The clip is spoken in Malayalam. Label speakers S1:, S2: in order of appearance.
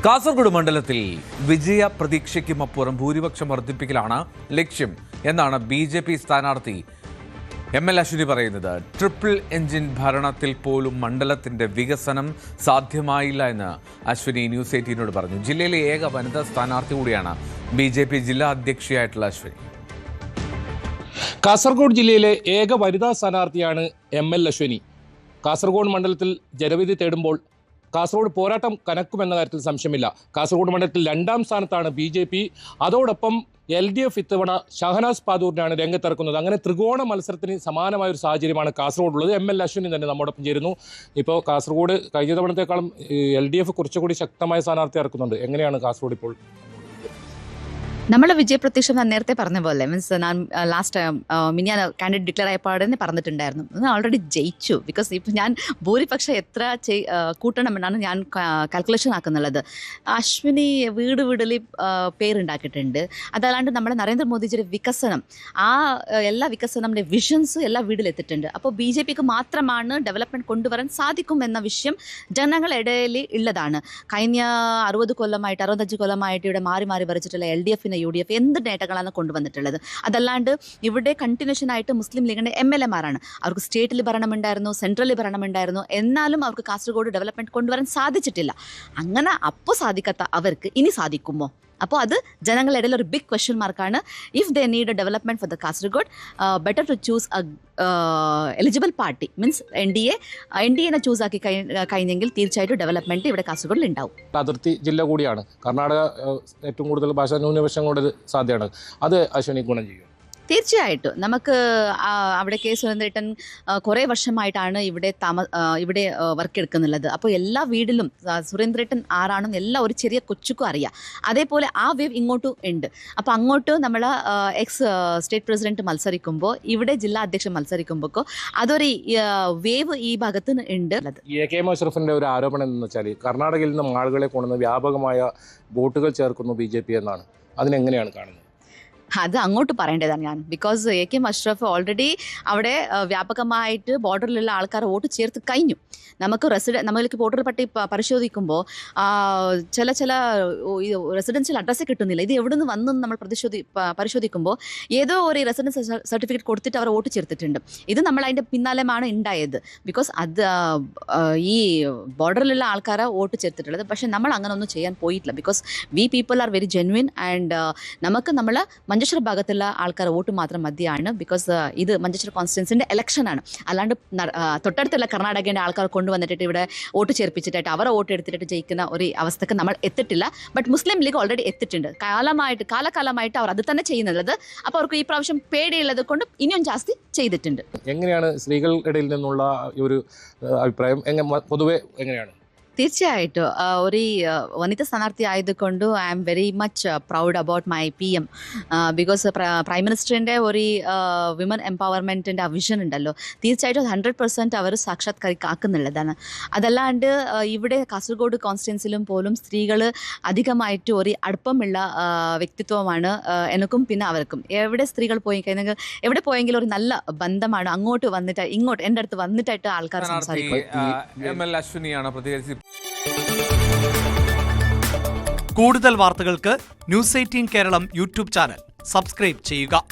S1: കാസർഗോഡ് മണ്ഡലത്തിൽ വിജയ പ്രതീക്ഷയ്ക്കുമപ്പുറം ഭൂരിപക്ഷം വർദ്ധിപ്പിക്കലാണ് ലക്ഷ്യം എന്നാണ് BJP സ്ഥാനാർത്ഥി ML അശ്വിനി പറയുന്നത്. ട്രിപ്പിൾ എഞ്ചിൻ ഭരണത്തിൽ പോലും മണ്ഡലത്തിന്റെ വികസനം സാധ്യമായില്ല എന്ന് അശ്വിനി ന്യൂസ് 18നോട് പറഞ്ഞു. ജില്ലയിലെ ഏക വനിതാ സ്ഥാനാർത്ഥി കൂടിയാണ് BJP ജില്ലാ അധ്യക്ഷയായിട്ടുള്ള അശ്വിനി.
S2: കാസർഗോഡ് ജില്ലയിലെ ഏക വനിതാ സ്ഥാനാർത്ഥിയാണ് ML അശ്വിനി. കാസർഗോഡ് മണ്ഡലത്തിൽ ജനവിധി തേടുമ്പോൾ കാസർഗോഡ് പോരാട്ടം കനക്കുമെന്ന കാര്യത്തിൽ സംശയമില്ല. കാസർഗോഡ് മണ്ഡലത്തിൽ 2ാം സ്ഥാനത്താണ് BJP. അതോടൊപ്പം LDF ഇത്തവണ ഷഹനാസ് പാദൂരിനാണ് രംഗത്തിറക്കുന്നത്. അങ്ങനെ ത്രികോണ മത്സരത്തിന് സമാനമായ ഒരു സാഹചര്യമാണ് കാസർഗോഡുള്ളത്. ML അശ്വിനി തന്നെ നമ്മോടൊപ്പം ചേരുന്നു. ഇപ്പോൾ കാസർഗോഡ് കഴിഞ്ഞ തവണത്തെക്കാളും LDF കുറച്ചുകൂടി ശക്തമായ സ്ഥാനാർത്ഥി ഇറക്കുന്നുണ്ട്. എങ്ങനെയാണ് കാസർഗോഡ് ഇപ്പോൾ?
S3: നമ്മൾ വിജയപ്രതീക്ഷ ഞാൻ നേരത്തെ പറഞ്ഞ പോലെ മീൻസ് ഞാൻ ലാസ്റ്റ് ഞാൻ കാൻഡിഡേറ്റ് ഡിക്ലെയർ ആയപ്പാടെ പറഞ്ഞിട്ടുണ്ടായിരുന്നു. ഞാൻ ഓൾറെഡി ജയിച്ചു. ബിക്കോസ് ഇപ്പം ഞാൻ ഭൂരിപക്ഷം എത്ര കൂട്ടണമെന്നാണ് ഞാൻ കാൽക്കുലേഷൻ ആക്കുന്നുള്ളത്. അശ്വിനി വീടിൽ പേരുണ്ടാക്കിയിട്ടുണ്ട്. അതല്ലാണ്ട് നമ്മുടെ നരേന്ദ്രമോദിജിയുടെ വികസനം, ആ എല്ലാ വികസനങ്ങളുടെ വിഷൻസ് എല്ലാ വീട്ടിലെത്തിയിട്ടുണ്ട്. അപ്പോൾ BJPക്ക് മാത്രമാണ് ഡെവലപ്മെൻറ്റ് കൊണ്ടുവരാൻ സാധിക്കും എന്ന വിഷയം ജനങ്ങളുടെ ഇടയിൽ ഉള്ളതാണ്. കഴിഞ്ഞ 65 കൊല്ലമായിട്ട് ഇവിടെ മാറി മാറി വരച്ചിട്ടുള്ള LDF UDF എന്ത് നേട്ടങ്ങളാണ് കൊണ്ടുവന്നിട്ടുള്ളത്. അതല്ലാണ്ട് ഇവിടെ കണ്ടിന്യൂഷൻ ആയിട്ട് മുസ്ലിം ലീഗിൻ്റെ MLA-മാരാണ്. അവർക്ക് സ്റ്റേറ്റിൽ ഭരണമുണ്ടായിരുന്നു, സെൻട്രലിൽ ഭരണമുണ്ടായിരുന്നു. എന്നാലും അവർക്ക് കാസർഗോഡ് ഡെവലപ്മെൻറ്റ് കൊണ്ടുവരാൻ സാധിച്ചിട്ടില്ല. അങ്ങനെ അപ്പോൾ സാധിക്കാത്ത അവർക്ക് ഇനി സാധിക്കുമോ? അപ്പോൾ അത് ജനങ്ങളുടെ ഇടയിൽ ഒരു ബിഗ് ക്വസ്റ്റ്യൻ മാർക്കാണ്. If they need a development for the Kasaragod, better to choose eligible party. Means NDA choose ആക്കി കഴിഞ്ഞെങ്കിൽ തീർച്ചയായിട്ടും ഡെവലപ്മെൻറ്റ് ഇവിടെ കാസർഗോഡിൽ ഉണ്ടാവും.
S2: അതിർത്തി ജില്ല കൂടിയാണ് കർണാടക. ഏറ്റവും കൂടുതൽ ഭാഷാ ന്യൂനപക്ഷങ്ങളുടെ സാധ്യതയാണ്. അത് അശ്വിനി ഗുണം ചെയ്യും.
S3: തീർച്ചയായിട്ടും നമുക്ക് അവിടെ K. സുരേന്ദ്രേട്ടൻ കുറേ വർഷമായിട്ടാണ് ഇവിടെ വർക്ക് എടുക്കുന്നുള്ളത്. അപ്പോൾ എല്ലാ വീട്ടിലും സുരേന്ദ്രേട്ടൻ ആരാണെന്ന് എല്ലാം ഒരു ചെറിയ കൊച്ചുക്കും അറിയാം. അതേപോലെ ആ വേവ് ഇങ്ങോട്ടും ഉണ്ട്. അപ്പോൾ അങ്ങോട്ട് നമ്മൾ എക്സ് സ്റ്റേറ്റ് പ്രസിഡന്റ് മത്സരിക്കുമ്പോൾ, ഇവിടെ ജില്ലാ അധ്യക്ഷൻ മത്സരിക്കുമ്പോൾ അതൊരു വേവ് ഈ ഭാഗത്ത് ഉണ്ട്.
S2: AK മൊഷറഫിൻ്റെ ഒരു ആരോപണം എന്ന് വെച്ചാൽ കർണാടകയിൽ നിന്നും ആളുകളെ കൊണ്ടുവന്ന് വ്യാപകമായ വോട്ടുകൾ ചേർക്കുന്നു BJP എന്നാണ്. അതിനെങ്ങനെയാണ് കാണുന്നത്?
S3: അത് അങ്ങോട്ട് പറയേണ്ടതാണ് ഞാൻ. ബിക്കോസ് AK മഷ്റഫ് ഓൾറെഡി അവിടെ വ്യാപകമായിട്ട് ബോർഡറിലുള്ള ആൾക്കാർ വോട്ട് ചേർത്ത് കഴിഞ്ഞു. നമ്മൾക്ക് വോട്ടർ പട്ടി പരിശോധിക്കുമ്പോൾ ചില റെസിഡൻഷ്യൽ അഡ്രസ്സ് കിട്ടുന്നില്ല. ഇത് എവിടെ നിന്ന് വന്നു നമ്മൾ പരിശോധിക്കുമ്പോൾ ഏതോ ഒരു റെസിഡൻസ് സർട്ടിഫിക്കറ്റ് കൊടുത്തിട്ട് അവർ വോട്ട് ചേർത്തിട്ടുണ്ട്. ഇത് നമ്മൾ അതിൻ്റെ പിന്നാലെയാണ് ഉണ്ടായത്. ബിക്കോസ് അത് ഈ ബോർഡറിലുള്ള ആൾക്കാരെ വോട്ട് ചേർത്തിട്ടുള്ളത്. പക്ഷേ നമ്മൾ അങ്ങനെ ഒന്നും ചെയ്യാൻ പോയിട്ടില്ല. Because we people are very genuine and നമുക്ക് നമ്മൾ മഞ്ചേശ്വരം ഭാഗത്തുള്ള ആൾക്കാർ വോട്ട് മാത്രം മതിയാണ്. ബിക്കോസ് ഇത് മഞ്ചേശ്വരം കോൺസ്റ്റിറ്റ്യുവൻസിൻ്റെ ഇലക്ഷനാണ്. അല്ലാണ്ട് തൊട്ടടുത്തുള്ള കർണാടകേൻ്റെ ആൾക്കാർ കൊണ്ടുവന്നിട്ട് ഇവിടെ വോട്ട് ചേർപ്പിച്ചിട്ടായിട്ട് അവരെ വോട്ട് എടുത്തിട്ട് ജയിക്കുന്ന ഒരു അവസ്ഥക്ക് നമ്മൾ എത്തിയിട്ടില്ല. ബട്ട് മുസ്ലിം ലീഗ് ഓൾറെഡി എത്തിയിട്ടുണ്ട്. കാലകാലമായിട്ട് അവർ അത് തന്നെ ചെയ്യുന്നുള്ളത്. അപ്പോൾ അവർക്ക് ഈ പ്രാവശ്യം പേടിയുള്ളത് കൊണ്ട് ഇനിയും ജാസ്തി ചെയ്തിട്ടുണ്ട്.
S2: എങ്ങനെയാണ് സ്ത്രീകളുടെ ഇടയിൽ നിന്നുള്ള ഒരു അഭിപ്രായം പൊതുവെ എങ്ങനെയാണ്?
S3: തീർച്ചയായിട്ടും ഒരു വനിത സ്ഥാനാർത്ഥി ആയതുകൊണ്ട് I am very much proud about my PM. Because prime മിനിസ്റ്ററിൻ്റെ ഒരു വിമൻ എംപവർമെൻറ്റിൻ്റെ വിഷൻ ഉണ്ടല്ലോ, തീർച്ചയായിട്ടും 100% അവർ സാക്ഷാത്കരിക്കാക്കുന്നുള്ളതാണ്. അതല്ലാണ്ട് ഇവിടെ കാസർഗോഡ് കോൺസ്റ്റിറ്റ്യുവൻസിലും പോലും സ്ത്രീകൾ അധികമായിട്ട് ഒരു അടുപ്പമുള്ള വ്യക്തിത്വമാണ് എനിക്കും പിന്നെ അവർക്കും. എവിടെ സ്ത്രീകൾ പോയി കഴിഞ്ഞാൽ എവിടെ പോയെങ്കിലും ഒരു നല്ല ബന്ധമാണ്. അങ്ങോട്ട് വന്നിട്ട് ഇങ്ങോട്ട് എൻ്റെ അടുത്ത് വന്നിട്ടായിട്ട് ആൾക്കാർ സംസാരിക്കും.
S1: ML അശ്വിനിയാണ് പ്രതികരിച്ച്.
S4: കൂടുതൽ വാർത്തകൾക്ക് News 18 Keralam YouTube channel subscribe ചെയ്യുക.